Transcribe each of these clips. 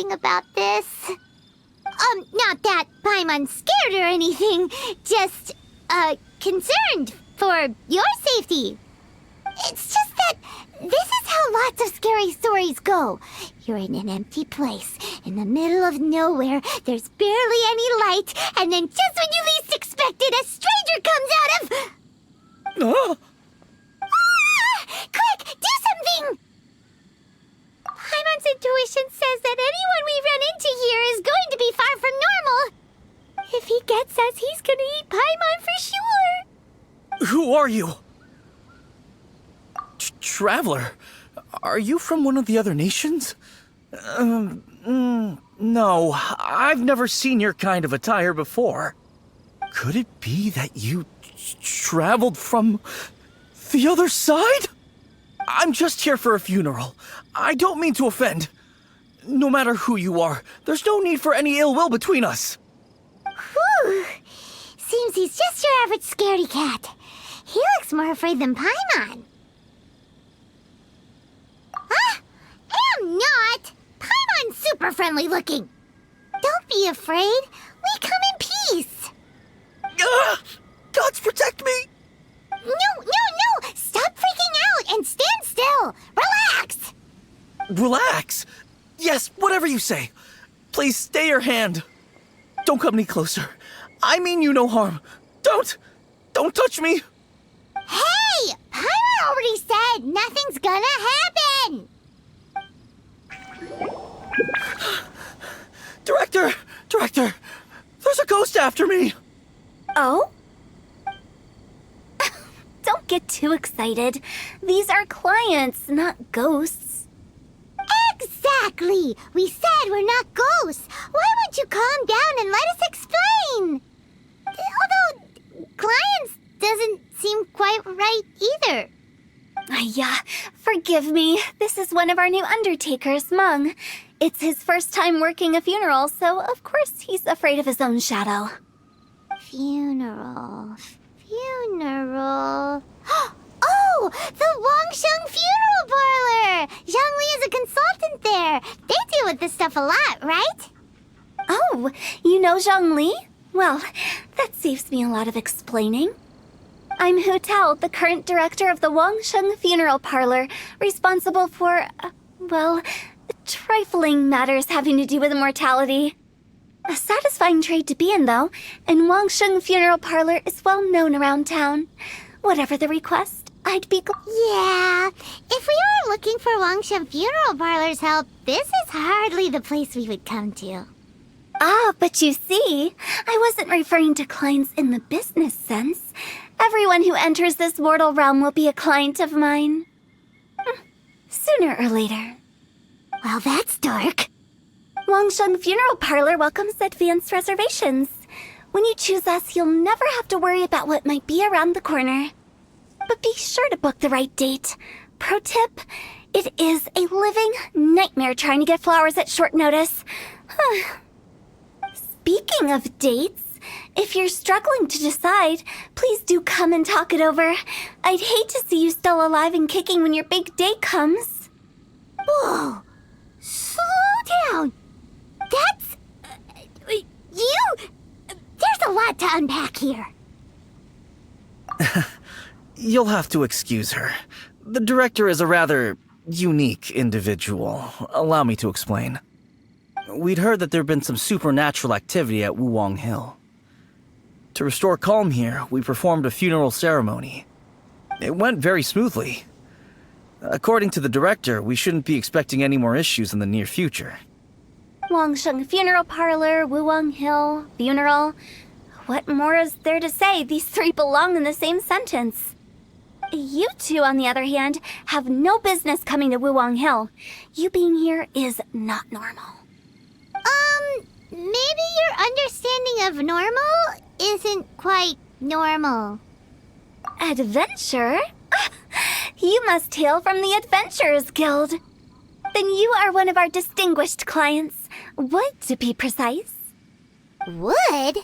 feeling about this. Not that Paimon's scared or anything, just, concerned for your safety. It's just that this is how lots of scary stories go. You're in an empty place, in the middle of nowhere, there's barely any light, and then just when you least expect it, a stranger comes out of... Oh! Quick, do something! Paimon's intuition says that anyone we run into here is going to be far from normal. If he gets us, he's gonna eat Paimon for sure. Who are you? Traveler, are you from one of the other nations? No, I've never seen your kind of attire before. Could it be that you traveled from the other side? I'm just here for a funeral. I don't mean to offend. No matter who you are, there's no need for any ill will between us. Whew. Seems he's just your average scaredy cat. He looks more afraid than Paimon. I'm not! Paimon's super friendly looking. Don't be afraid. We come in peace. Gods protect me! No! Stop freaking out and stand still. Relax. Relax. Yes, whatever you say. Please stay your hand. Don't come any closer. I mean you no harm. Don't touch me. Hey! Paimon already said nothing's gonna happen. Director, there's a ghost after me. Oh? Don't get too excited. These are clients, not ghosts. Exactly! We said we're not ghosts. Why won't you calm down and let us explain? Although, clients doesn't seem quite right either. Yeah, forgive me. This is one of our new undertakers, Meng. It's his first time working a funeral, so of course he's afraid of his own shadow. Funeral. Oh! The Wangsheng Funeral Parlor! Zhangli is a consultant there. They deal with this stuff a lot, right? Oh, you know Zhangli? Well, that saves me a lot of explaining. I'm Hutao, the current director of the Wangsheng Funeral Parlor, responsible for, trifling matters having to do with immortality. A satisfying trade to be in, though, and Wangsheng Funeral Parlor is well known around town. Whatever the request, I'd be Yeah, if we were looking for Wangsheng Funeral Parlor's help, this is hardly the place we would come to. Ah, but you see, I wasn't referring to clients in the business sense. Everyone who enters this mortal realm will be a client of mine. Sooner or later. Well, that's dark. Wangsheng Funeral Parlor welcomes advanced reservations. When you choose us, you'll never have to worry about what might be around the corner. But be sure to book the right date. Pro tip, it is a living nightmare trying to get flowers at short notice. Speaking of dates, if you're struggling to decide, please do come and talk it over. I'd hate to see you still alive and kicking when your big day comes. Whoa! Slow down! That's... There's a lot to unpack here. You'll have to excuse her. The director is a rather unique individual. Allow me to explain. We'd heard that there'd been some supernatural activity at Wuwang Hill. To restore calm here, we performed a funeral ceremony. It went very smoothly. According to the director, we shouldn't be expecting any more issues in the near future. Wangsheng Funeral Parlor, Wuwang Hill, funeral. What more is there to say? These three belong in the same sentence. You two, on the other hand, have no business coming to Wuwang Hill. You being here is not normal. Maybe your understanding of normal isn't quite normal. Adventure? You must hail from the Adventurers Guild. Then you are one of our distinguished clients. Wood, to be precise. Wood?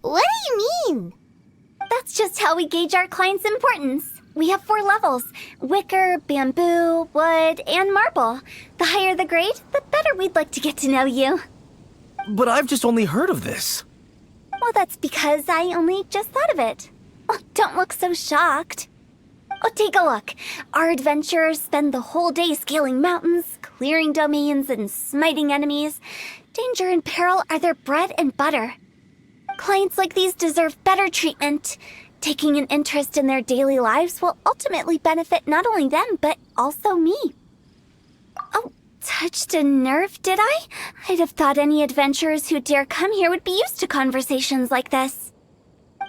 What do you mean? That's just how we gauge our clients' importance. We have 4 levels: wicker, bamboo, wood, and marble. The higher the grade, the better we'd like to get to know you. But I've just only heard of this. Well, that's because I only just thought of it. Oh, don't look so shocked. Oh, take a look. Our adventurers spend the whole day scaling mountains, clearing domains, and smiting enemies. Danger and peril are their bread and butter. Clients like these deserve better treatment. Taking an interest in their daily lives will ultimately benefit not only them, but also me. Oh, touched a nerve, did I? I'd have thought any adventurers who dare come here would be used to conversations like this.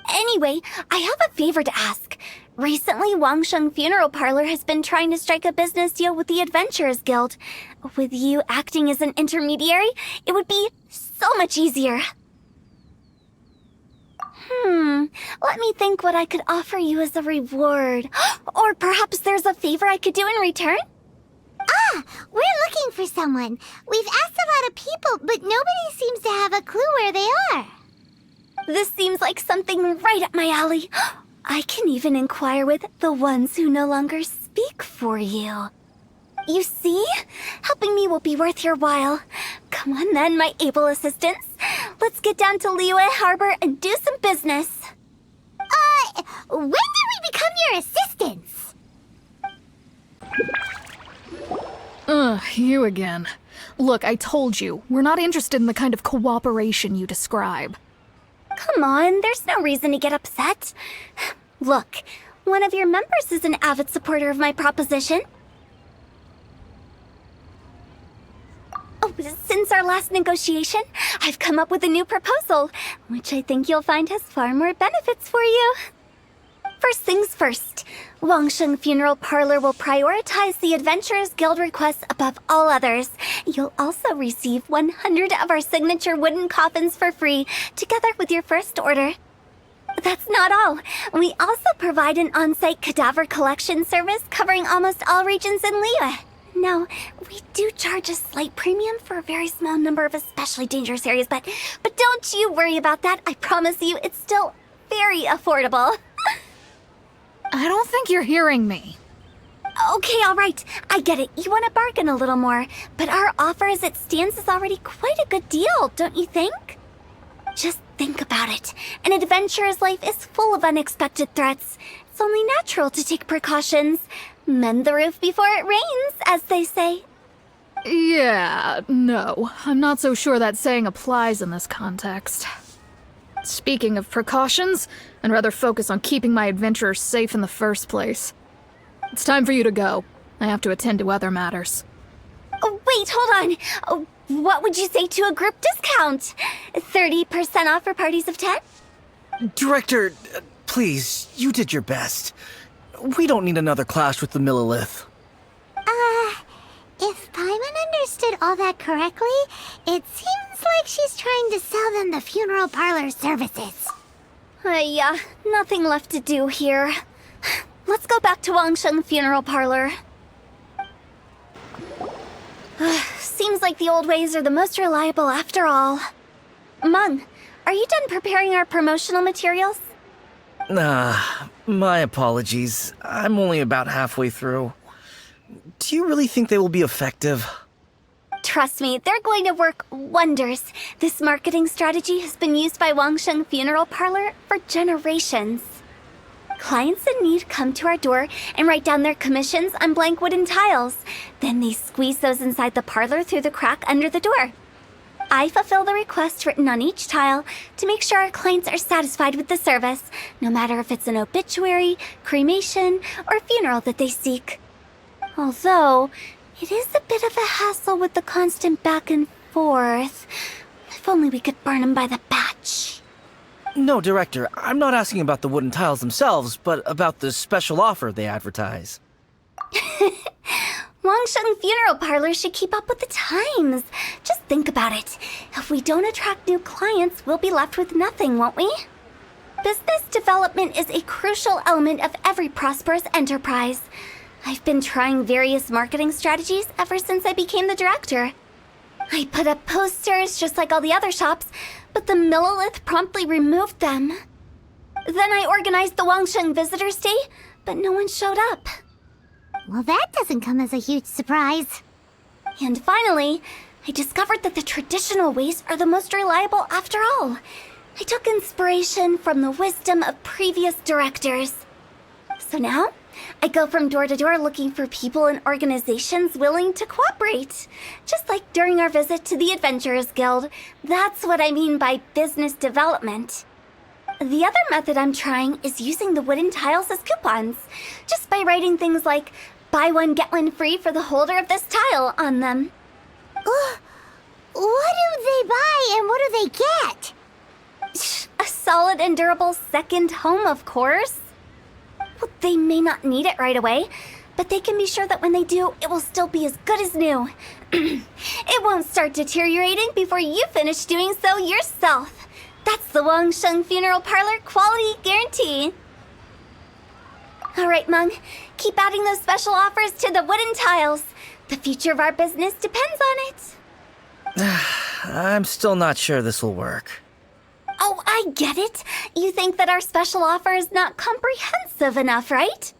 Anyway, I have a favor to ask. Recently, Wangsheng Funeral Parlor has been trying to strike a business deal with the Adventurers Guild. With you acting as an intermediary, it would be so much easier. Let me think what I could offer you as a reward. Or perhaps there's a favor I could do in return? Ah, we're looking for someone. We've asked a lot of people, but nobody seems to have a clue where they are. This seems like something right up my alley. I can even inquire with the ones who no longer speak for you. You see? Helping me will be worth your while. Come on then, my able assistants. Let's get down to Liyue Harbor and do some business. When did we become your assistants? You again. Look, I told you, we're not interested in the kind of cooperation you describe. Come on, there's no reason to get upset. Look, one of your members is an avid supporter of my proposition. Oh, since our last negotiation, I've come up with a new proposal, which I think you'll find has far more benefits for you. First things first, Wangsheng Funeral Parlor will prioritize the Adventurers Guild requests above all others. You'll also receive 100 of our signature wooden coffins for free, together with your first order. That's not all. We also provide an on-site cadaver collection service covering almost all regions in Liyue. Now, we do charge a slight premium for a very small number of especially dangerous areas, but don't you worry about that. I promise you, it's still very affordable. I don't think you're hearing me. Okay, all right. I get it. You want to bargain a little more, but our offer as it stands is already quite a good deal, don't you think? Just think about it. An adventurer's life is full of unexpected threats. It's only natural to take precautions. Mend the roof before it rains, as they say. Yeah, no. I'm not so sure that saying applies in this context. Speaking of precautions, I'd rather focus on keeping my adventurers safe in the first place. It's time for you to go. I have to attend to other matters. Oh, wait, hold on. Oh, what would you say to a group discount? 30% off for parties of 10? Director, please, you did your best. We don't need another clash with the Millilith. If Paimon understood all that correctly, it seems like she's trying to sell them the funeral parlor services. Yeah, nothing left to do here. Let's go back to Wangsheng Funeral Parlor. Seems like the old ways are the most reliable after all. Meng, are you done preparing our promotional materials? My apologies. I'm only about halfway through. Do you really think they will be effective? Trust me, they're going to work wonders. This marketing strategy has been used by Wangsheng Funeral Parlor for generations. Clients in need come to our door and write down their commissions on blank wooden tiles. Then they squeeze those inside the parlor through the crack under the door. I fulfill the requests written on each tile to make sure our clients are satisfied with the service, no matter if it's an obituary, cremation, or funeral that they seek. Although, it is a bit of a hassle with the constant back and forth. If only we could burn them by the batch. No, Director, I'm not asking about the wooden tiles themselves, but about the special offer they advertise. Wangsheng Funeral Parlor should keep up with the times. Just think about it. If we don't attract new clients, we'll be left with nothing, won't we? Business development is a crucial element of every prosperous enterprise. I've been trying various marketing strategies ever since I became the director. I put up posters just like all the other shops, but the Millilith promptly removed them. Then I organized the Wangsheng Visitors Day, but no one showed up. Well, that doesn't come as a huge surprise. And finally, I discovered that the traditional ways are the most reliable after all. I took inspiration from the wisdom of previous directors. So now, I go from door to door looking for people and organizations willing to cooperate. Just like during our visit to the Adventurers Guild. That's what I mean by business development. The other method I'm trying is using the wooden tiles as coupons. Just by writing things like, buy one get one free for the holder of this tile on them. What do they buy and what do they get? A solid and durable second home, of course. Well, they may not need it right away, but they can be sure that when they do, it will still be as good as new. It won't start deteriorating before you finish doing so yourself. That's the Wangsheng Funeral Parlor quality guarantee. All right, Mung, keep adding those special offers to the wooden tiles. The future of our business depends on it. I'm still not sure this will work. Oh, I get it. You think that our special offer is not comprehensive enough, right?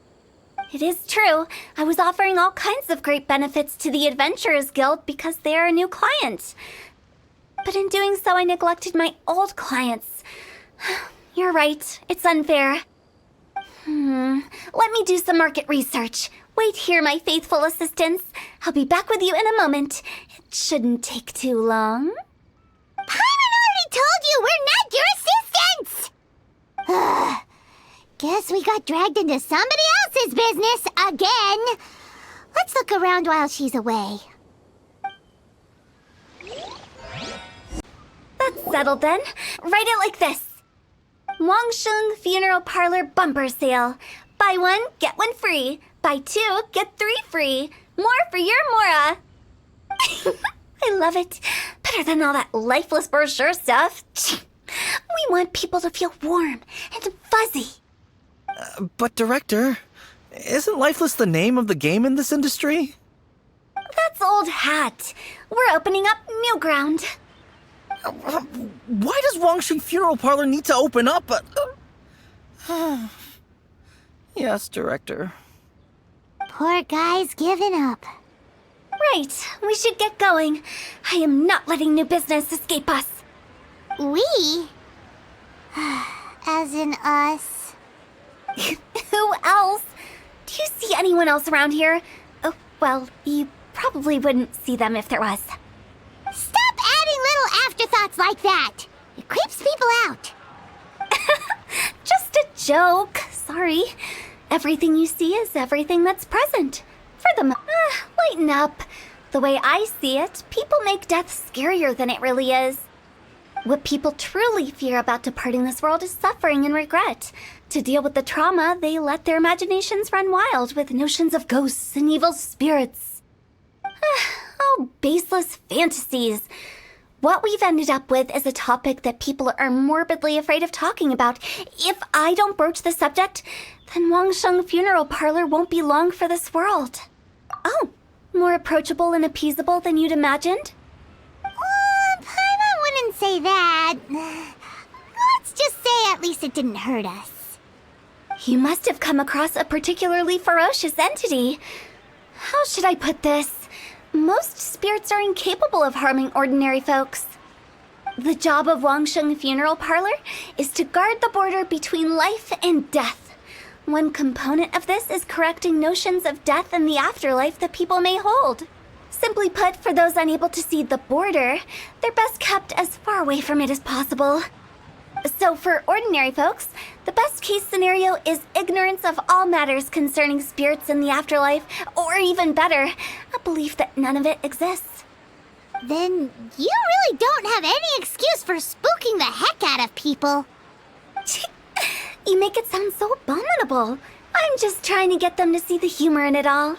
It is true. I was offering all kinds of great benefits to the Adventurers Guild because they are a new client. But in doing so, I neglected my old clients. You're right. It's unfair. Let me do some market research. Wait here, my faithful assistants. I'll be back with you in a moment. It shouldn't take too long. Paimon already told you we're not your assistants! Guess we got dragged into somebody else's business again. Let's look around while she's away. That's settled then. Write it like this. Wangsheng Funeral Parlor Bumper Sale. Buy one, get one free. Buy two, get three free. More for your Mora. I love it. Better than all that lifeless brochure stuff. We want people to feel warm and fuzzy. But Director, isn't Lifeless the name of the game in this industry? That's old hat. We're opening up new ground. Why does Wangsheng Funeral Parlor need to open up? Yes, Director. Poor guy's given up. Right, we should get going. I am not letting new business escape us. We? As in us. Who else? Do you see anyone else around here? Oh, well, you probably wouldn't see them if there was. Stop adding little afterthoughts like that. It creeps people out. Just a joke. Sorry. Everything you see is everything that's present. For the lighten up. The way I see it, people make death scarier than it really is. What people truly fear about departing this world is suffering and regret. To deal with the trauma, they let their imaginations run wild with notions of ghosts and evil spirits. Oh, baseless fantasies. What we've ended up with is a topic that people are morbidly afraid of talking about. If I don't broach the subject, then Wangsheng Funeral Parlor won't be long for this world. Oh, more approachable and appeasable than you'd imagined? Paimon wouldn't say that. Let's just say at least it didn't hurt us. You must have come across a particularly ferocious entity. How should I put this? Most spirits are incapable of harming ordinary folks. The job of Wangsheng Funeral Parlor is to guard the border between life and death. One component of this is correcting notions of death and the afterlife that people may hold. Simply put, for those unable to see the border, they're best kept as far away from it as possible. So for ordinary folks, the best case scenario is ignorance of all matters concerning spirits in the afterlife, or even better, a belief that none of it exists. Then you really don't have any excuse for spooking the heck out of people. You make it sound so abominable. I'm just trying to get them to see the humor in it all.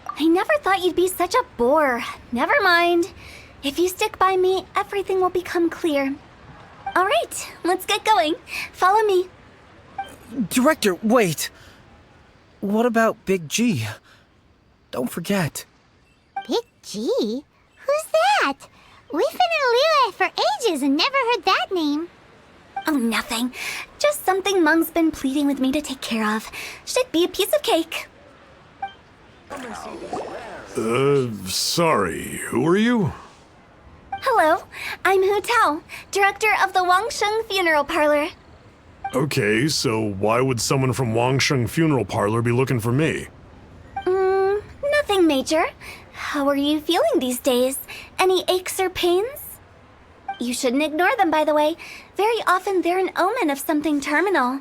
I never thought you'd be such a bore. Never mind. If you stick by me, everything will become clear. All right, let's get going. Follow me. Director, wait. What about Big G? Don't forget. Big G? Who's that? We've been in Liyue for ages and never heard that name. Oh, nothing. Just something Mung's been pleading with me to take care of. Should be a piece of cake. Sorry, who are you? Hello, I'm Hutao, director of the Wangsheng Funeral Parlor. Okay, so why would someone from Wangsheng Funeral Parlor be looking for me? Nothing major. How are you feeling these days? Any aches or pains? You shouldn't ignore them, by the way. Very often they're an omen of something terminal.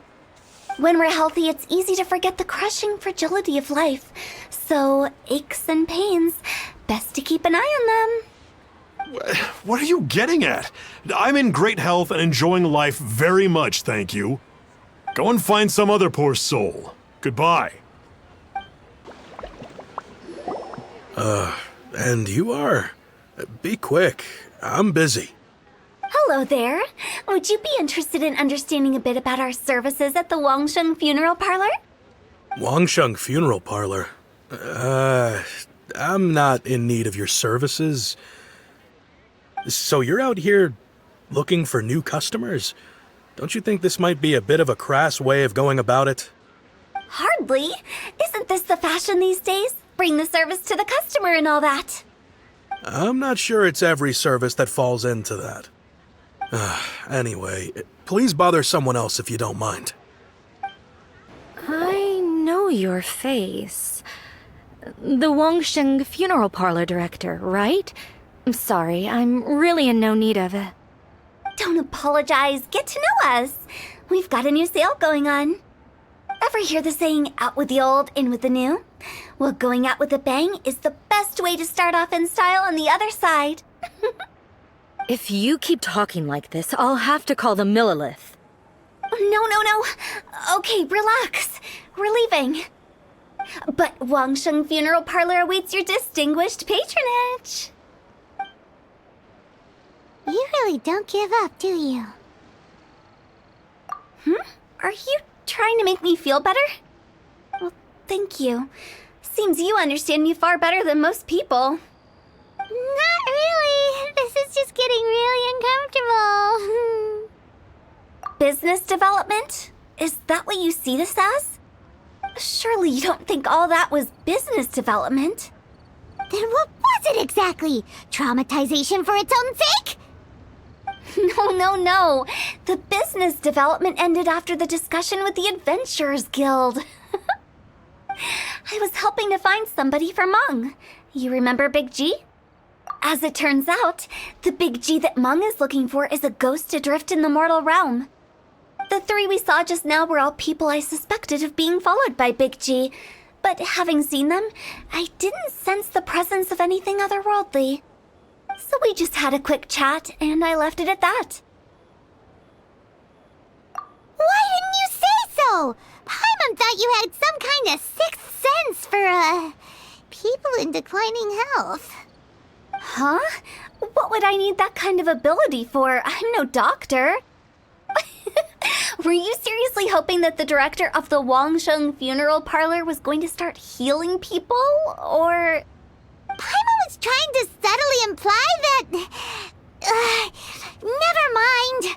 When we're healthy, it's easy to forget the crushing fragility of life. So, aches and pains, best to keep an eye on them. What are you getting at? I'm in great health and enjoying life very much, thank you. Go and find some other poor soul. Goodbye. And you are? Be quick. I'm busy. Hello there. Would you be interested in understanding a bit about our services at the Wangsheng Funeral Parlor? Wangsheng Funeral Parlor? I'm not in need of your services. So you're out here looking for new customers? Don't you think this might be a bit of a crass way of going about it? Hardly. Isn't this the fashion these days? Bring the service to the customer and all that. I'm not sure it's every service that falls into that. Anyway, please bother someone else if you don't mind. I know your face. The Wangsheng Funeral Parlor director, right? I'm sorry, I'm really in no need of it. Don't apologize. Get to know us. We've got a new sale going on. Ever hear the saying, out with the old, in with the new? Well, going out with a bang is the best way to start off in style on the other side. If you keep talking like this, I'll have to call the Millilith. No. Okay, relax. We're leaving. But Wangsheng Funeral Parlor awaits your distinguished patronage. You really don't give up, do you? Are you trying to make me feel better? Well, thank you. Seems you understand me far better than most people. Not really. This is just getting really uncomfortable. Business development? Is that what you see this as? Surely you don't think all that was business development. Then what was it exactly? Traumatization for its own sake? No. The business development ended after the discussion with the Adventurers Guild. I was helping to find somebody for Mung. You remember Big G? As it turns out, the Big G that Mung is looking for is a ghost adrift in the mortal realm. The three we saw just now were all people I suspected of being followed by Big G, but having seen them, I didn't sense the presence of anything otherworldly. So we just had a quick chat, and I left it at that. Why didn't you say so? Paimon thought you had some kind of sixth sense for, people in declining health. Huh? What would I need that kind of ability for? I'm no doctor. Were you seriously hoping that the director of the Wangsheng Funeral Parlor was going to start healing people, or...? Paimon was trying to subtly imply that... never mind.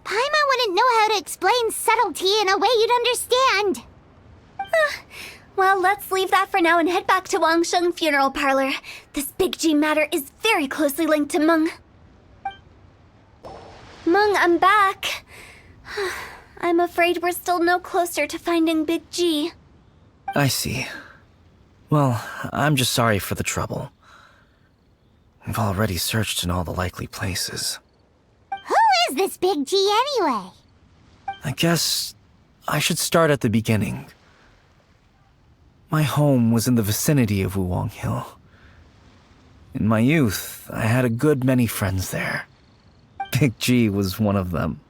Paimon wouldn't know how to explain subtlety in a way you'd understand. Well, let's leave that for now and head back to Wangsheng Funeral Parlor. This Big G matter is very closely linked to Mung. Mung, I'm back. I'm afraid we're still no closer to finding Big G. I see. Well, I'm just sorry for the trouble. I've already searched in all the likely places. Who is this Big G anyway? I guess I should start at the beginning. My home was in the vicinity of Wuwang Hill. In my youth, I had a good many friends there. Big G was one of them.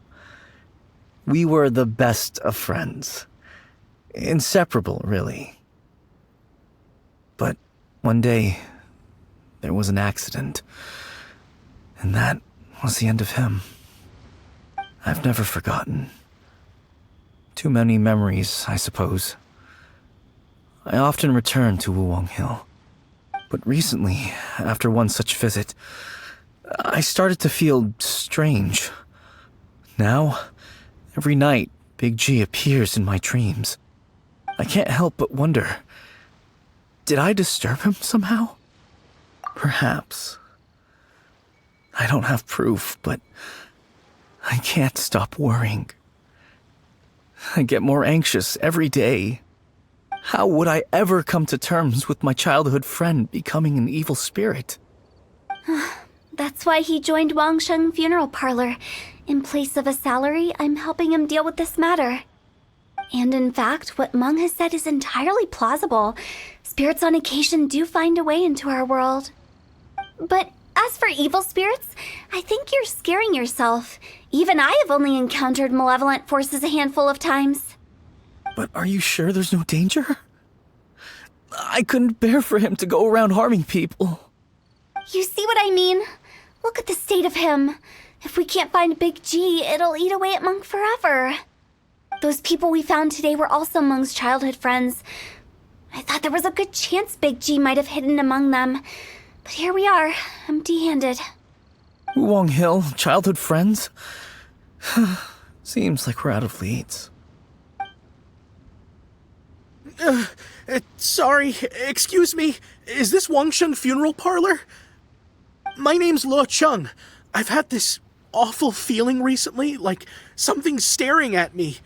We were the best of friends. Inseparable, really. But one day, there was an accident. And that was the end of him. I've never forgotten. Too many memories, I suppose. I often return to Wuwang Hill. But recently, after one such visit, I started to feel strange. Now, Every night, Big G appears in my dreams. I can't help but wonder, did I disturb him somehow? Perhaps. I don't have proof, but I can't stop worrying. I get more anxious every day. How would I ever come to terms with my childhood friend becoming an evil spirit? That's why he joined Wangsheng Funeral Parlor. In place of a salary, I'm helping him deal with this matter. And in fact, what Meng has said is entirely plausible. Spirits on occasion do find a way into our world. But as for evil spirits, I think you're scaring yourself. Even I have only encountered malevolent forces a handful of times. But are you sure there's no danger? I couldn't bear for him to go around harming people. You see what I mean? Look at the state of him. If we can't find Big G, it'll eat away at Meng forever. Those people we found today were also Meng's childhood friends. I thought there was a good chance Big G might have hidden among them. But here we are, empty-handed. Wulong Hill, childhood friends? Seems like we're out of leads. Sorry, excuse me. Is this Wangsheng Funeral Parlor? My name's Luo Chung. I've had this awful feeling recently, like something's staring at me.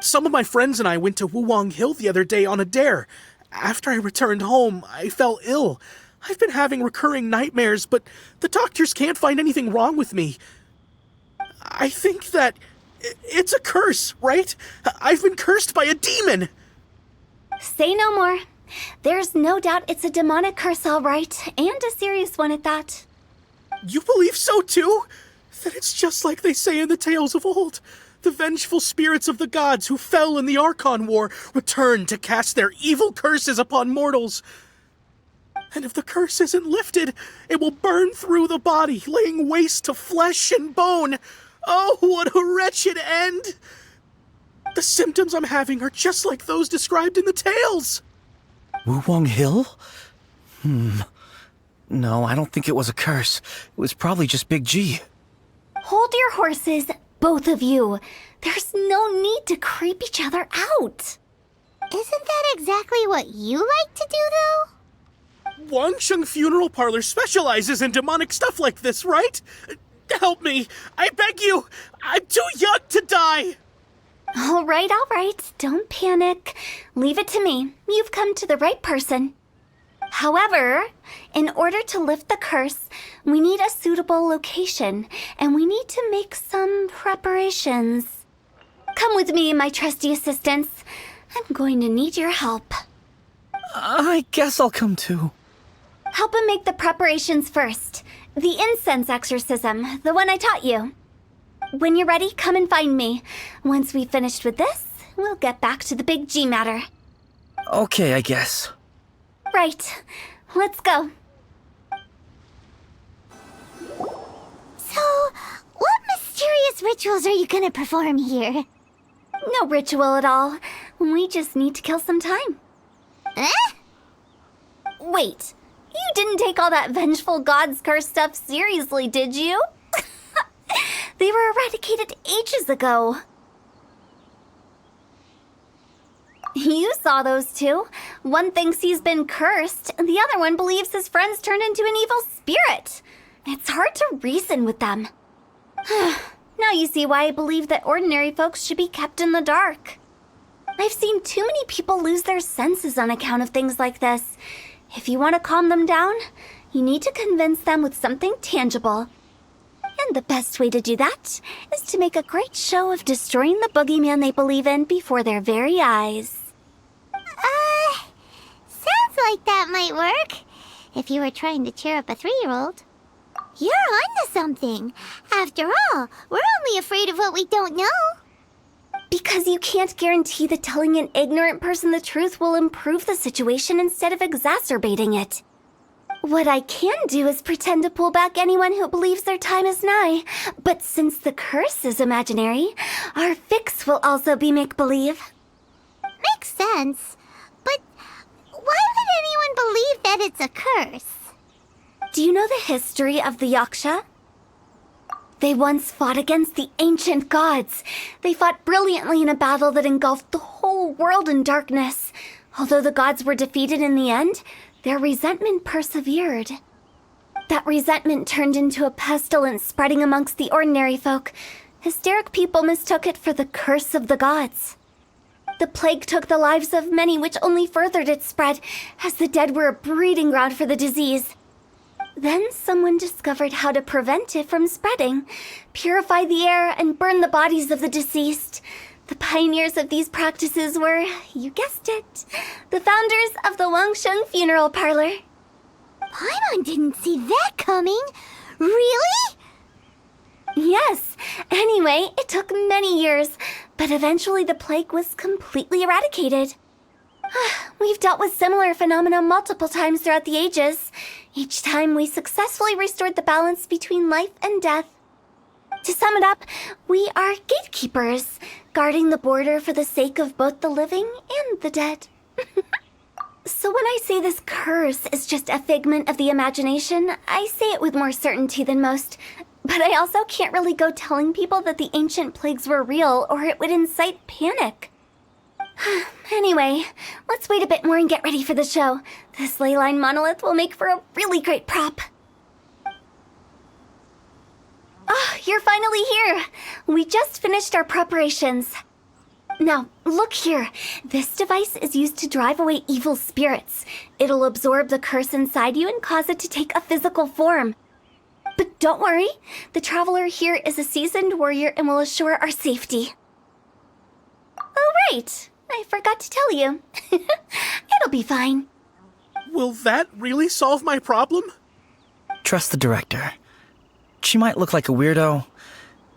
Some of my friends and I went to Wulong Hill the other day on a dare. After I returned home, I fell ill. I've been having recurring nightmares, but the doctors can't find anything wrong with me. I think that it's a curse, right? I've been cursed by a demon. Say no more. There's no doubt it's a demonic curse, all right, and a serious one at that. You believe so too? That it's just like they say in the tales of old. The vengeful spirits of the gods who fell in the Archon War return to cast their evil curses upon mortals. And if the curse isn't lifted, it will burn through the body, laying waste to flesh and bone. Oh, what a wretched end! The symptoms I'm having are just like those described in the tales. Wulong Hill? No, I don't think it was a curse. It was probably just Big G. Hold your horses, both of you. There's no need to creep each other out. Isn't that exactly what you like to do, though? Wangsheng Funeral Parlor specializes in demonic stuff like this, right? Help me. I beg you. I'm too young to die. All right. Don't panic. Leave it to me. You've come to the right person. However, in order to lift the curse, we need a suitable location, and we need to make some preparations. Come with me, my trusty assistants. I'm going to need your help. I guess I'll come too. Help him make the preparations first. The incense exorcism, the one I taught you. When you're ready, come and find me. Once we've finished with this, we'll get back to the Big G matter. Okay, I guess. Right. Let's go. So, what mysterious rituals are you gonna perform here? No ritual at all. We just need to kill some time. Eh? Wait, you didn't take all that vengeful god's curse stuff seriously, did you? They were eradicated ages ago. You saw those two. One thinks he's been cursed, and the other one believes his friends turned into an evil spirit. It's hard to reason with them. Now you see why I believe that ordinary folks should be kept in the dark. I've seen too many people lose their senses on account of things like this. If you want to calm them down, you need to convince them with something tangible. And the best way to do that is to make a great show of destroying the boogeyman they believe in before their very eyes. Sounds like that might work. If you were trying to cheer up a 3-year-old. You're onto something. After all, we're only afraid of what we don't know. Because you can't guarantee that telling an ignorant person the truth will improve the situation instead of exacerbating it. What I can do is pretend to pull back anyone who believes their time is nigh. But since the curse is imaginary, our fix will also be make-believe. Makes sense. But why would anyone believe that it's a curse? Do you know the history of the Yaksha? They once fought against the ancient gods. They fought brilliantly in a battle that engulfed the whole world in darkness. Although the gods were defeated in the end, their resentment persevered. That resentment turned into a pestilence spreading amongst the ordinary folk. Hysteric people mistook it for the curse of the gods. The plague took the lives of many, which only furthered its spread, as the dead were a breeding ground for the disease. Then someone discovered how to prevent it from spreading, purify the air, and burn the bodies of the deceased. The pioneers of these practices were, you guessed it, the founders of the Wangsheng Funeral Parlor. Paimon didn't see that coming. Really? Yes. Anyway, it took many years, but eventually the plague was completely eradicated. We've dealt with similar phenomena multiple times throughout the ages. Each time we successfully restored the balance between life and death. To sum it up, we are gatekeepers, guarding the border for the sake of both the living and the dead. So when I say this curse is just a figment of the imagination, I say it with more certainty than most. But I also can't really go telling people that the ancient plagues were real, or it would incite panic. Anyway, let's wait a bit more and get ready for the show. This ley line monolith will make for a really great prop. Oh, you're finally here! We just finished our preparations. Now, look here. This device is used to drive away evil spirits. It'll absorb the curse inside you and cause it to take a physical form. But don't worry, the traveler here is a seasoned warrior and will assure our safety. Oh, right. I forgot to tell you. It'll be fine. Will that really solve my problem? Trust the director. She might look like a weirdo,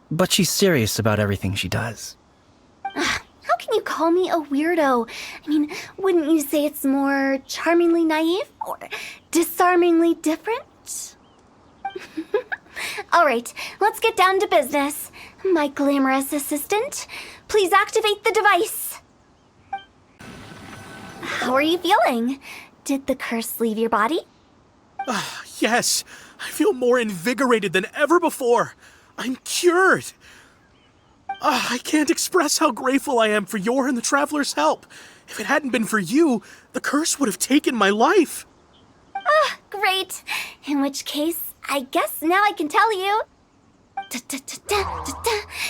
but she's serious about everything she does. How can you call me a weirdo? I mean, wouldn't you say it's more charmingly naive or disarmingly different? All right, let's get down to business. My glamorous assistant, please activate the device. How are you feeling? Did the curse leave your body? Yes, I feel more invigorated than ever before. I'm cured. I can't express how grateful I am for your and the Traveler's help. If it hadn't been for you, the curse would have taken my life. Great. In which case, I guess now I can tell you.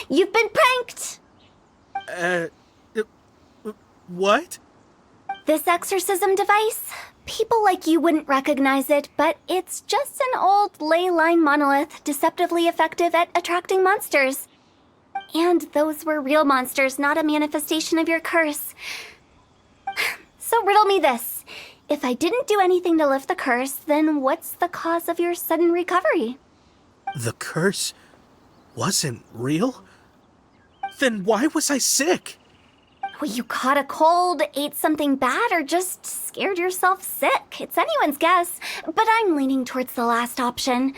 You've been pranked! What? This exorcism device? People like you wouldn't recognize it, but it's just an old ley line monolith deceptively effective at attracting monsters. And those were real monsters, not a manifestation of your curse. So riddle me this. If I didn't do anything to lift the curse, then what's the cause of your sudden recovery? The curse wasn't real? Then why was I sick? Well, you caught a cold, ate something bad, or just scared yourself sick. It's anyone's guess, but I'm leaning towards the last option.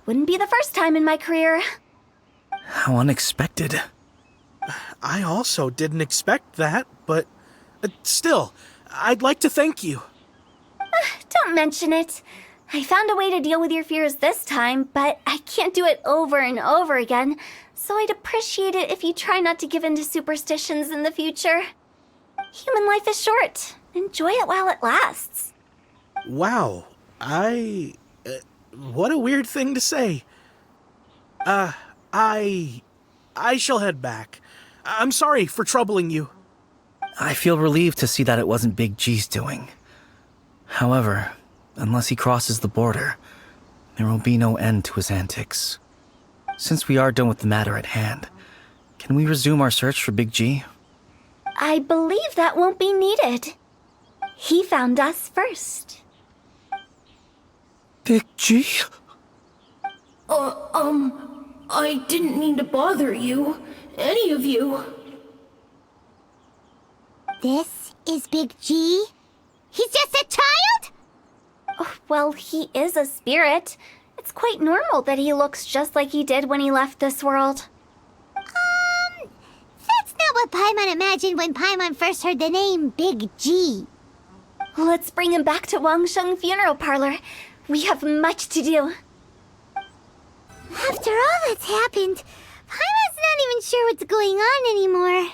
Wouldn't be the first time in my career. How unexpected. I also didn't expect that, but still, I'd like to thank you. Don't mention it. I found a way to deal with your fears this time, but I can't do it over and over again, so I'd appreciate it if you try not to give in to superstitions in the future. Human life is short. Enjoy it while it lasts. Wow, what a weird thing to say. I shall head back. I'm sorry for troubling you. I feel relieved to see that it wasn't Big G's doing. However, unless he crosses the border, there will be no end to his antics. Since we are done with the matter at hand, can we resume our search for Big G? I believe that won't be needed. He found us first. Big G? I didn't mean to bother you. Any of you. This is Big G? He's just a child? Oh, well, he is a spirit. It's quite normal that he looks just like he did when he left this world. That's not what Paimon imagined when Paimon first heard the name Big G. Let's bring him back to Wangsheng Funeral Parlor. We have much to do. After all that's happened, Paimon's not even sure what's going on anymore.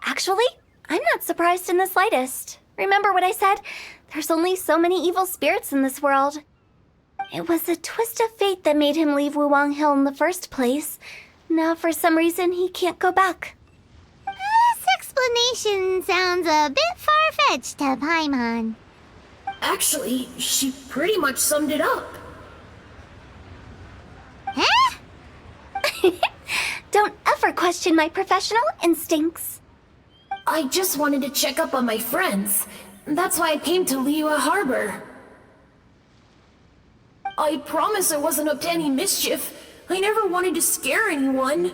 Actually, I'm not surprised in the slightest. Remember what I said? There's only so many evil spirits in this world. It was a twist of fate that made him leave Wuwang Hill in the first place. Now, for some reason, he can't go back. This explanation sounds a bit far-fetched to Paimon. Actually, she pretty much summed it up. Huh? Don't ever question my professional instincts. I just wanted to check up on my friends. That's why I came to Liyue Harbor. I promise I wasn't up to any mischief. I never wanted to scare anyone.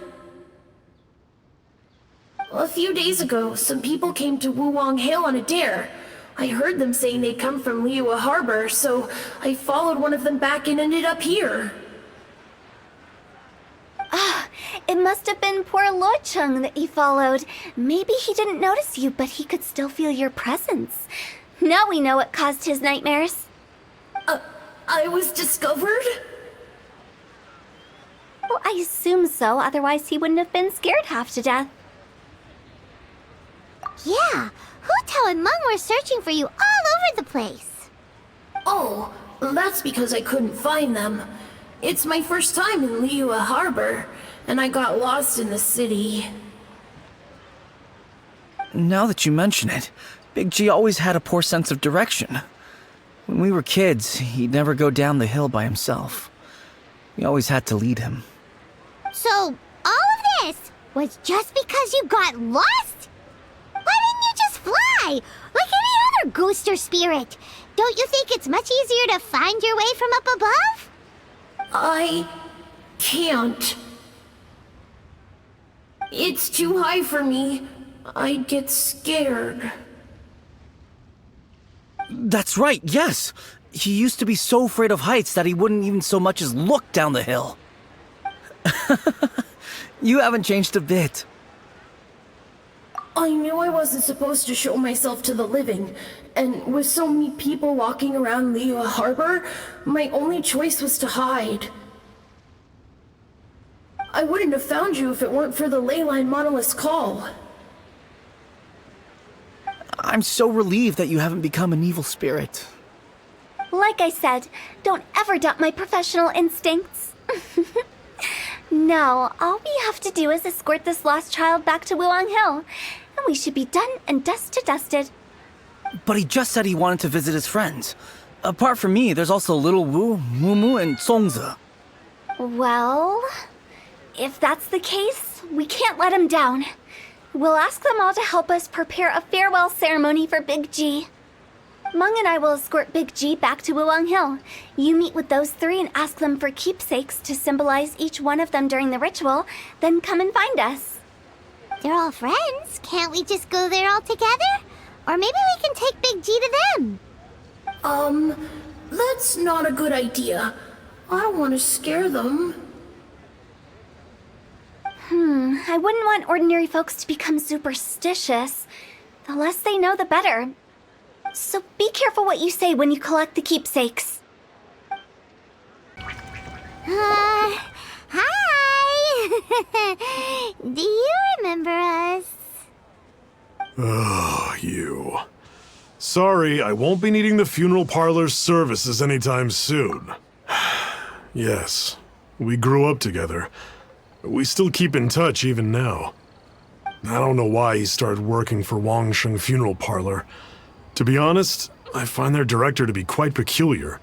A few days ago, some people came to Wuwang Hill on a dare. I heard them saying they'd come from Liyue Harbor, so I followed one of them back and ended up here. It must have been poor Lo Chung that you followed. Maybe he didn't notice you, but he could still feel your presence. Now we know what caused his nightmares. I was discovered? Well, I assume so, otherwise he wouldn't have been scared half to death. Yeah, Hutao and Meng were searching for you all over the place. Oh, that's because I couldn't find them. It's my first time in Liyue Harbor, and I got lost in the city. Now that you mention it, Big G always had a poor sense of direction. When we were kids, he'd never go down the hill by himself. We always had to lead him. So, all of this was just because you got lost? Why didn't you just fly? Like any other ghost or spirit? Don't you think it's much easier to find your way from up above? I can't. It's too high for me. I'd get scared. That's right, yes! He used to be so afraid of heights that he wouldn't even so much as look down the hill. You haven't changed a bit. I knew I wasn't supposed to show myself to the living, and with so many people walking around Liyue Harbor, my only choice was to hide. I wouldn't have found you if it weren't for the Leyline Monolith's call. I'm so relieved that you haven't become an evil spirit. Like I said, don't ever doubt my professional instincts. Now, all we have to do is escort this lost child back to Wuwang Hill, and we should be done and dust to dusted. But he just said he wanted to visit his friends. Apart from me, there's also Little Wu, Mumu, and Songzi. Well, if that's the case, we can't let him down. We'll ask them all to help us prepare a farewell ceremony for Big G. Meng and I will escort Big G back to Wuwang Hill. You meet with those three and ask them for keepsakes to symbolize each one of them during the ritual, then come and find us. They're all friends. Can't we just go there all together? Or maybe we can take Big G to them. That's not a good idea. I don't want to scare them. I wouldn't want ordinary folks to become superstitious. The less they know, the better. So be careful what you say when you collect the keepsakes. Hi! Do you remember us? Oh, you. Sorry, I won't be needing the funeral parlor's services anytime soon. Yes, we grew up together. We still keep in touch even now. I don't know why he started working for Wangsheng Funeral Parlor. To be honest, I find their director to be quite peculiar.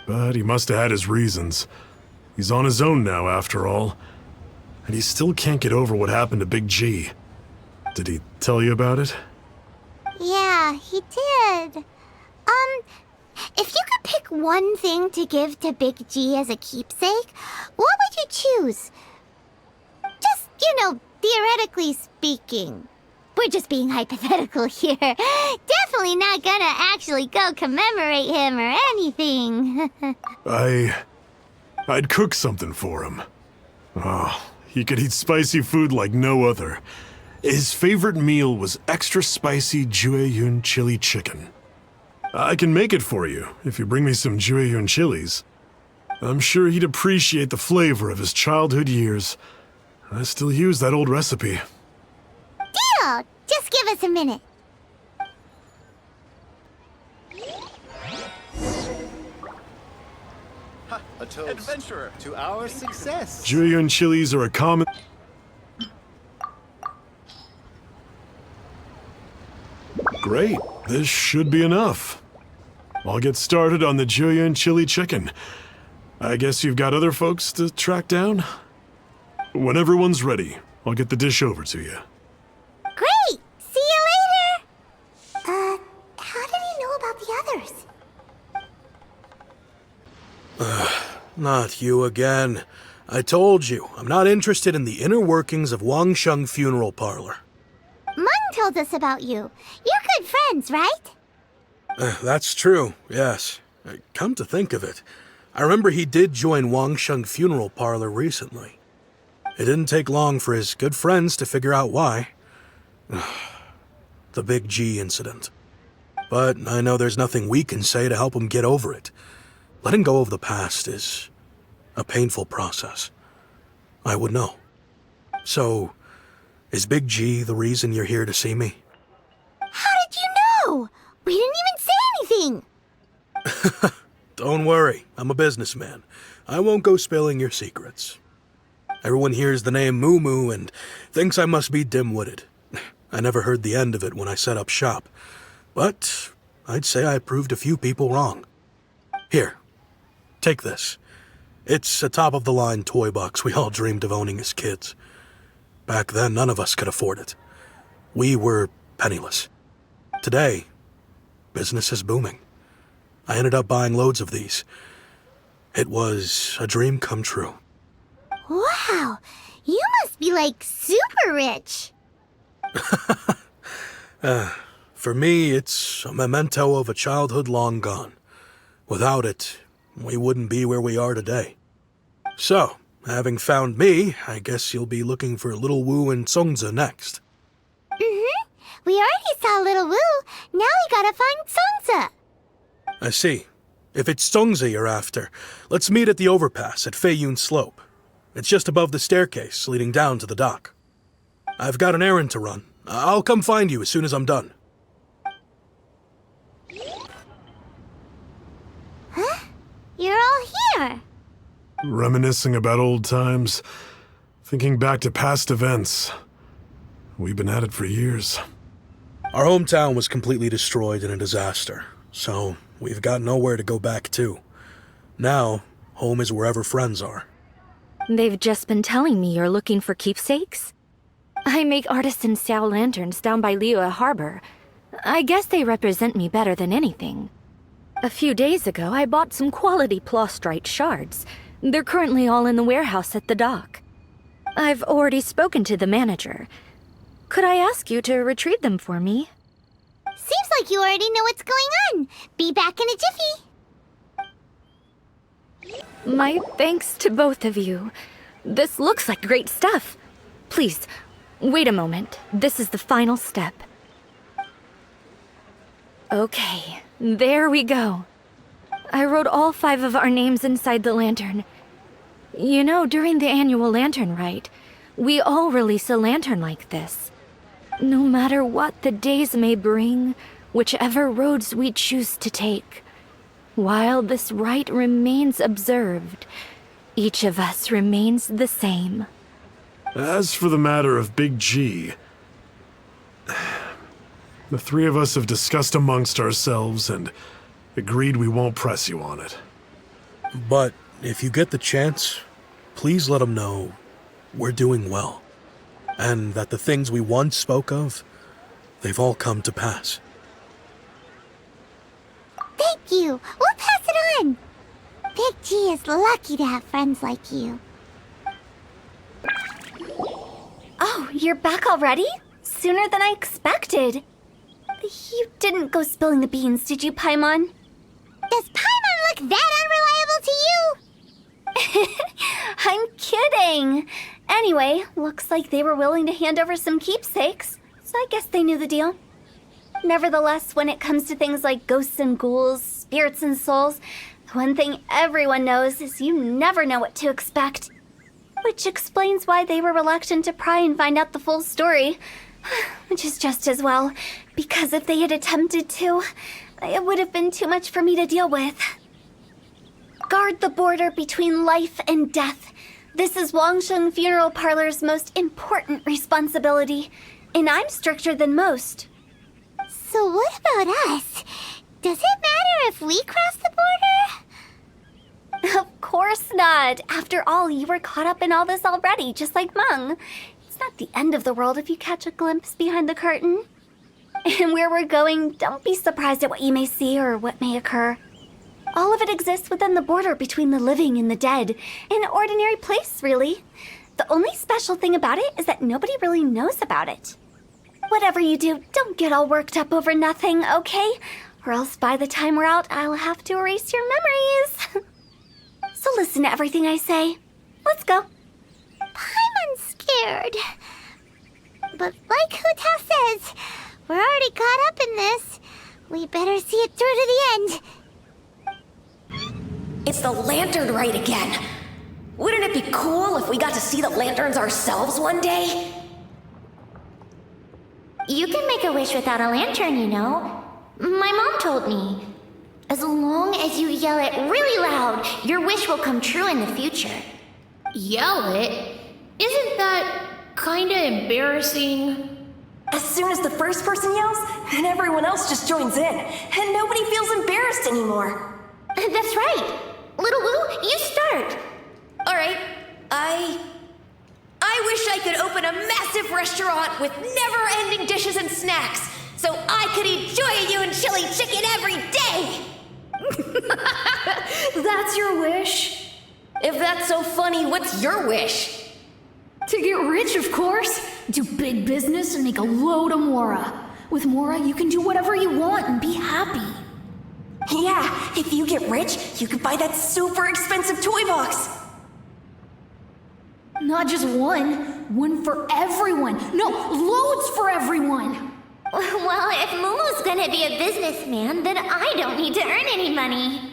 But he must have had his reasons. He's on his own now, after all. And he still can't get over what happened to Big G. Did he tell you about it? Yeah, he did. If you could pick one thing to give to Big G as a keepsake, what would you choose? Just, theoretically speaking. We're just being hypothetical here. Definitely not gonna actually go commemorate him or anything. I'd cook something for him. Oh, he could eat spicy food like no other. His favorite meal was extra spicy Jueyun chili chicken. I can make it for you if you bring me some Jueyun chilies. I'm sure he'd appreciate the flavor of his childhood years. I still use that old recipe. Deal! Just give us a minute. A toast. Adventurer to our success. Julian chilies are a common... Great. This should be enough. I'll get started on the Julian chili chicken. I guess you've got other folks to track down? When everyone's ready, I'll get the dish over to you. Great! See you later! How did he know about the others? Not you again. I told you, I'm not interested in the inner workings of Wangsheng Funeral Parlor. Mung told us about you. You're good friends, right? That's true, yes. Come to think of it, I remember he did join Wangsheng Funeral Parlor recently. It didn't take long for his good friends to figure out why. The Big G incident. But I know there's nothing we can say to help him get over it. Letting go of the past is a painful process. I would know. So, is Big G the reason you're here to see me? How did you know? We didn't even say anything! Don't worry, I'm a businessman. I won't go spilling your secrets. Everyone hears the name Moo Moo and thinks I must be dim-witted. I never heard the end of it when I set up shop. But I'd say I proved a few people wrong. Here, take this. It's a top-of-the-line toy box we all dreamed of owning as kids. Back then, none of us could afford it. We were penniless. Today, business is booming. I ended up buying loads of these. It was a dream come true. Wow! You must be, like, super rich! For me, it's a memento of a childhood long gone. Without it, we wouldn't be where we are today. So, having found me, I guess you'll be looking for Little Wu and Songza next. Mm-hmm. We already saw Little Wu. Now we gotta find Songza. I see. If it's Songza you're after, let's meet at the overpass at Feiyun Slope. It's just above the staircase leading down to the dock. I've got an errand to run. I'll come find you as soon as I'm done. Huh? You're all here. Reminiscing about old times, thinking back to past events. We've been at it for years. Our hometown was completely destroyed in a disaster, so we've got nowhere to go back to. Now, home is wherever friends are. They've just been telling me you're looking for keepsakes. I make artisan Xiao lanterns down by Liyue Harbor. I guess they represent me better than anything. A few days ago, I bought some quality plastrite shards. They're currently all in the warehouse at the dock. I've already spoken to the manager. Could I ask you to retrieve them for me? Seems like you already know what's going on. Be back in a jiffy. My thanks to both of you. This looks like great stuff. Please, wait a moment. This is the final step. Okay, there we go. I wrote all 5 of our names inside the lantern. You know, during the annual lantern rite, we all release a lantern like this. No matter what the days may bring, whichever roads we choose to take, while this rite remains observed, each of us remains the same. As for the matter of Big G, the 3 of us have discussed amongst ourselves and agreed we won't press you on it. But if you get the chance, please let them know we're doing well. And that the things we once spoke of, they've all come to pass. Thank you. We'll pass it on. Big G is lucky to have friends like you. Oh, you're back already? Sooner than I expected. You didn't go spilling the beans, did you, Paimon? Does Paimon look that unreliable to you? I'm kidding. Anyway, looks like they were willing to hand over some keepsakes, so I guess they knew the deal. Nevertheless, when it comes to things like ghosts and ghouls, spirits and souls, One thing everyone knows is you never know what to expect. Which explains why they were reluctant to pry and find out the full story. Which is just as well, because if they had attempted to, it would have been too much for me to deal with. Guard the border between life and death. This is Wangsheng Funeral Parlor's most important responsibility, and I'm stricter than most. So what about us? Does it matter if we cross the border? Of course not. After all, you were caught up in all this already, just like Meng. It's not the end of the world if you catch a glimpse behind the curtain. And where we're going, don't be surprised at what you may see or what may occur. All of it exists within the border between the living and the dead. An ordinary place, really. The only special thing about it is that nobody really knows about it. Whatever you do, don't get all worked up over nothing, okay? Or else by the time we're out, I'll have to erase your memories. So listen to everything I say. Let's go. I'm scared. But like hutao says, we're already caught up in this. We better see it through to the end. It's the lantern rite again. Wouldn't it be cool if we got to see the lanterns ourselves one day? You can make a wish without a lantern, you know. My mom told me. As long as you yell it really loud, your wish will come true in the future. Yell it? Isn't that kinda embarrassing? As soon as the first person yells, and everyone else just joins in, and nobody feels embarrassed anymore. That's right. Little Wu, you start. Alright, I wish I could open a massive restaurant with never-ending dishes and snacks, so I could eat Joy-You and chili chicken every day! That's your wish? If that's so funny, what's your wish? To get rich, of course. Do big business and make a load of Mora. With Mora, you can do whatever you want and be happy. Yeah, if you get rich, you could buy that super expensive toy box. Not just one. One for everyone. No, loads for everyone. Well, if Momo's gonna be a businessman, then I don't need to earn any money.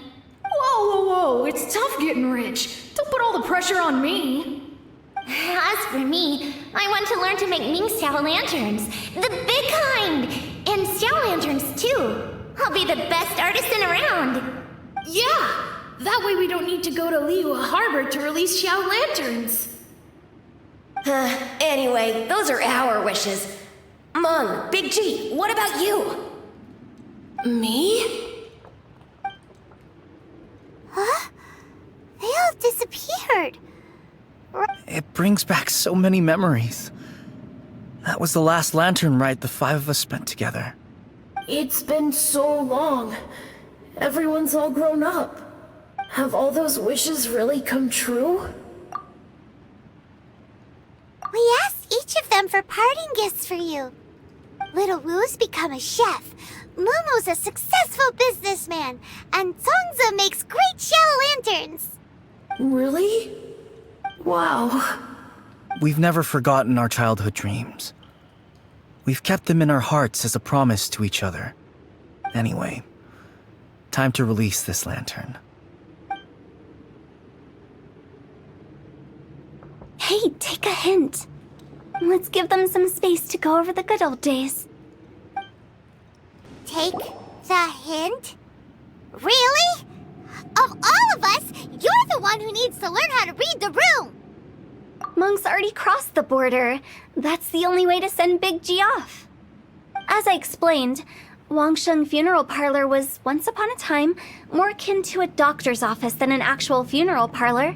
Whoa. It's tough getting rich. Don't put all the pressure on me. As for me, I want to learn to make Ming Xiao lanterns. The big kind! And Xiao lanterns, too. I'll be the best artisan around. Yeah, that way we don't need to go to Liyue Harbor to release Xiao lanterns. Anyway, those are our wishes. Meng, Big G, what about you? Me? Huh? They all disappeared. It brings back so many memories. That was the last lantern ride the five of us spent together. It's been so long. Everyone's all grown up. Have all those wishes really come true? We asked each of them for parting gifts for you. Little Wu's become a chef, Momo's a successful businessman, and Zongzi makes great Xiao lanterns. Really? Wow. We've never forgotten our childhood dreams. We've kept them in our hearts as a promise to each other. Anyway, time to release this lantern. Hey, take a hint. Let's give them some space to go over the good old days. Take the hint? Really? Of all of us, you're the one who needs to learn how to read the room! Monk's already crossed the border. That's the only way to send Big G off. As I explained, Wangsheng Funeral Parlor was, once upon a time, more akin to a doctor's office than an actual funeral parlor.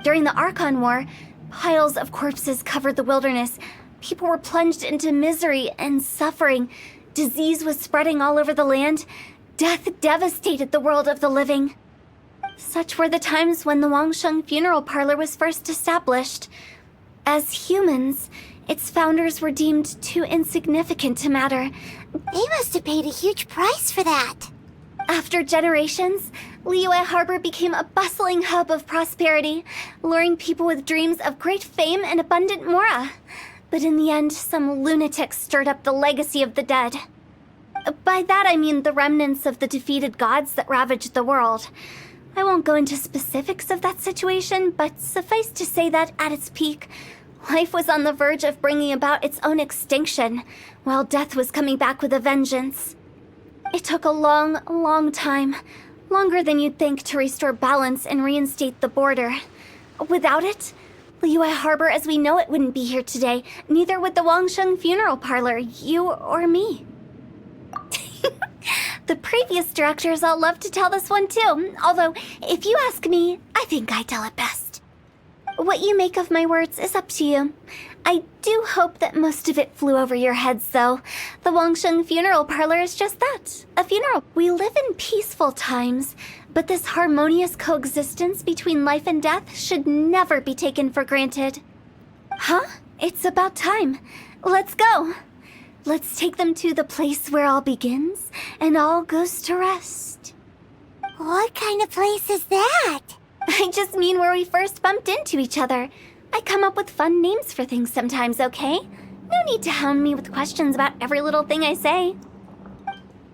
During the Archon War, piles of corpses covered the wilderness. People were plunged into misery and suffering. Disease was spreading all over the land. Death devastated the world of the living. Such were the times when the Wangsheng Funeral Parlor was first established. As humans, its founders were deemed too insignificant to matter. They must have paid a huge price for that. After generations, Liyue Harbor became a bustling hub of prosperity, luring people with dreams of great fame and abundant mora. But in the end, some lunatics stirred up the legacy of the dead. By that I mean the remnants of the defeated gods that ravaged the world. I won't go into specifics of that situation, but suffice to say that at its peak, life was on the verge of bringing about its own extinction, while death was coming back with a vengeance. It took a long, long time, longer than you'd think, to restore balance and reinstate the border. Without it, Liyue Harbor as we know it wouldn't be here today, neither would the Wangsheng Funeral Parlor, you or me. The previous directors all love to tell this one too, although, if you ask me, I think I tell it best. What you make of my words is up to you. I do hope that most of it flew over your heads, though. The Wangsheng Funeral Parlor is just that, a funeral. We live in peaceful times, but this harmonious coexistence between life and death should never be taken for granted. Huh? It's about time. Let's go. Let's take them to the place where all begins and all goes to rest. What kind of place is that? I just mean where we first bumped into each other. I come up with fun names for things sometimes, okay? No need to hound me with questions about every little thing I say.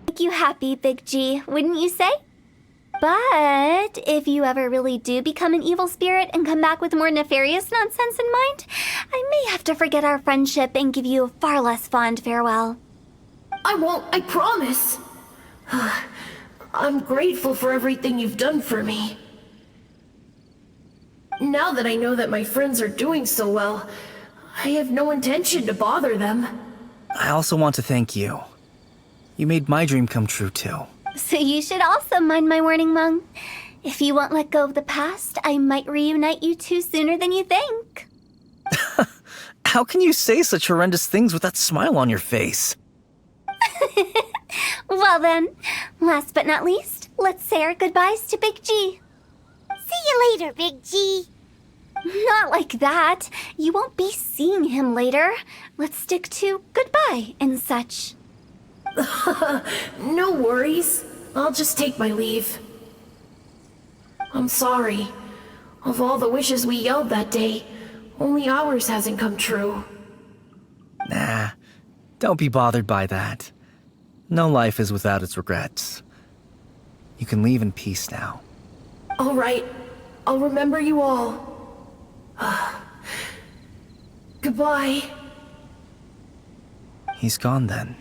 Make you happy, Big G, wouldn't you say? But if you ever really do become an evil spirit and come back with more nefarious nonsense in mind, I may have to forget our friendship and give you a far less fond farewell. I won't, I promise. I'm grateful for everything you've done for me. Now that I know that my friends are doing so well, I have no intention to bother them. I also want to thank you. You made my dream come true, too. So you should also mind my warning, Mung. If you won't let go of the past, I might reunite you two sooner than you think. How can you say such horrendous things with that smile on your face? Well then, last but not least, let's say our goodbyes to Big G. See you later, Big G. Not like that. You won't be seeing him later. Let's stick to goodbye and such. No worries. I'll just take my leave. I'm sorry. Of all the wishes we yelled that day, only ours hasn't come true. Nah, don't be bothered by that. No life is without its regrets. You can leave in peace now. All right. I'll remember you all. Goodbye. He's gone then.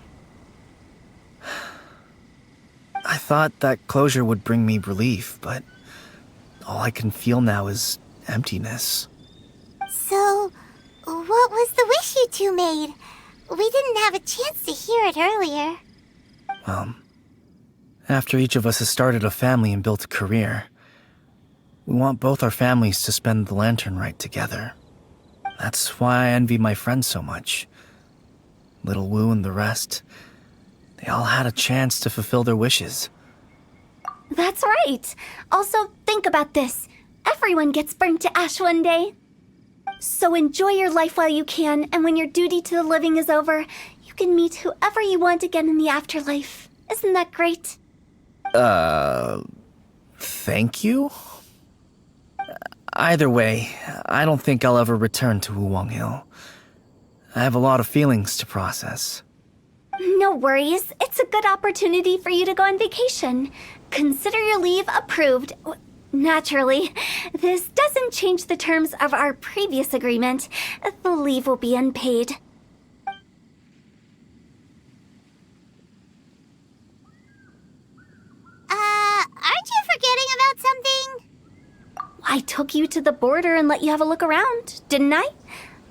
I thought that closure would bring me relief, but all I can feel now is emptiness. So, what was the wish you two made? We didn't have a chance to hear it earlier. Well, after each of us has started a family and built a career, we want both our families to spend the lantern rite together. That's why I envy my friends so much. Little Wu and the rest, they all had a chance to fulfill their wishes. That's right. Also, think about this. Everyone gets burnt to ash one day. So enjoy your life while you can, and when your duty to the living is over, you can meet whoever you want again in the afterlife. Isn't that great? Thank you? Either way, I don't think I'll ever return to Wuwang Hill. I have a lot of feelings to process. No worries. It's a good opportunity for you to go on vacation. Consider your leave approved. Naturally, this doesn't change the terms of our previous agreement. The leave will be unpaid. Aren't you forgetting about something? I took you to the border and let you have a look around, didn't I?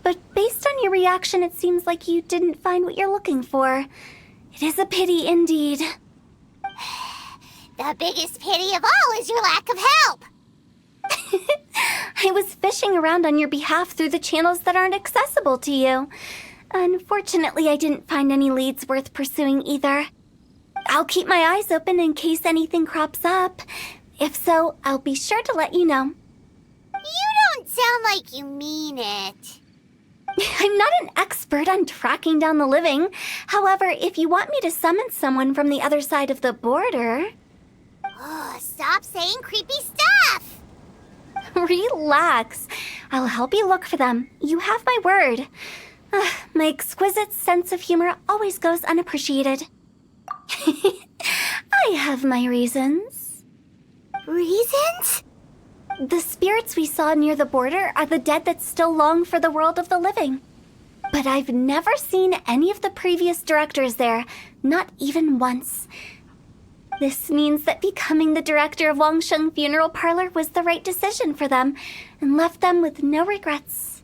But based on your reaction, it seems like you didn't find what you're looking for. It is a pity indeed. The biggest pity of all is your lack of help. I was fishing around on your behalf through the channels that aren't accessible to you. Unfortunately, I didn't find any leads worth pursuing either. I'll keep my eyes open in case anything crops up. If so, I'll be sure to let you know. You don't sound like you mean it. I'm not an expert on tracking down the living. However, if you want me to summon someone from the other side of the border... Oh, stop saying creepy stuff! Relax. I'll help you look for them. You have my word. My exquisite sense of humor always goes unappreciated. I have my reasons. Reasons? The spirits we saw near the border are the dead that still long for the world of the living. But I've never seen any of the previous directors there, not even once. This means that becoming the director of Wangsheng Funeral Parlor was the right decision for them, and left them with no regrets.